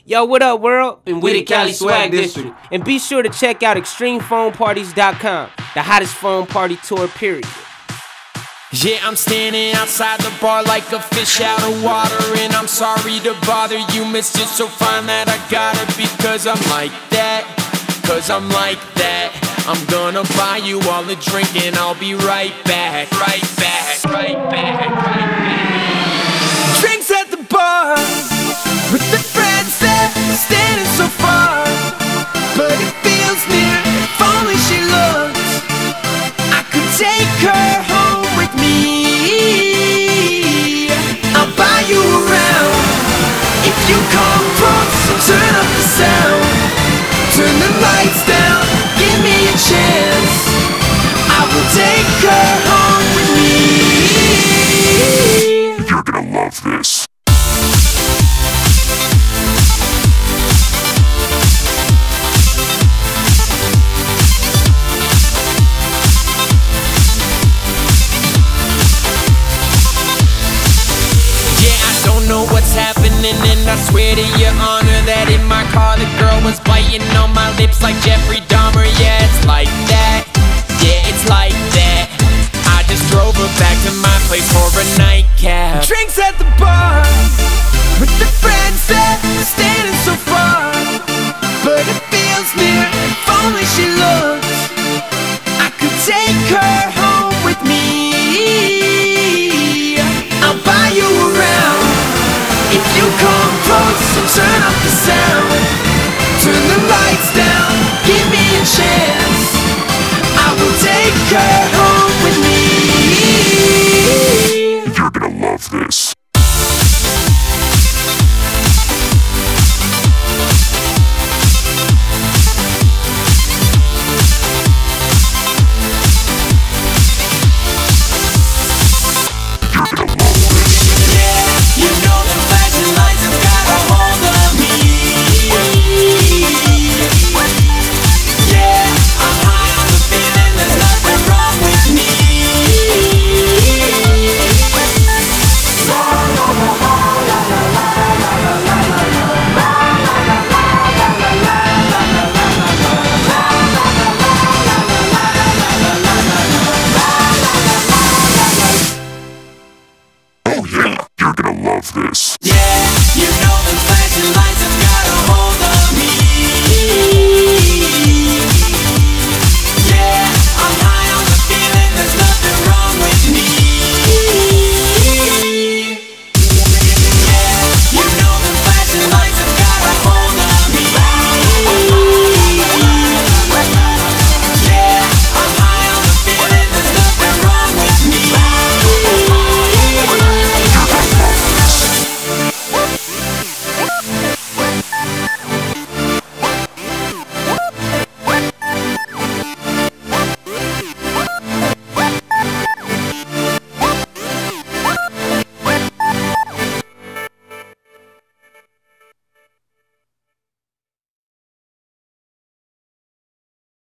Yo, what up, world? And we the Cali Swag District. And be sure to check out ExtremePhoneParties.com, the hottest phone party tour, period. Yeah, I'm standing outside the bar like a fish out of water, and I'm sorry to bother you, miss, it's so fine that I gotta be, cause I'm like that, cause I'm like that. I'm gonna buy you all a drink and I'll be right back, right back, right back, right back. Drinks at the bar with the friends that are standing so far, but it feels near, if only she looks, I could take her home with me. I'll buy you around if you come close, so turn up the sound, turn the lights down, give me a chance, I will take her home with me. You're gonna love this. Know what's happening, and I swear to your honor that in my car the girl was biting on my lips like Jeffrey Dahmer. Yeah, it's like that, yeah, it's like that. I just drove her back to my place for a nightcap. Drinks at the bar with the friends that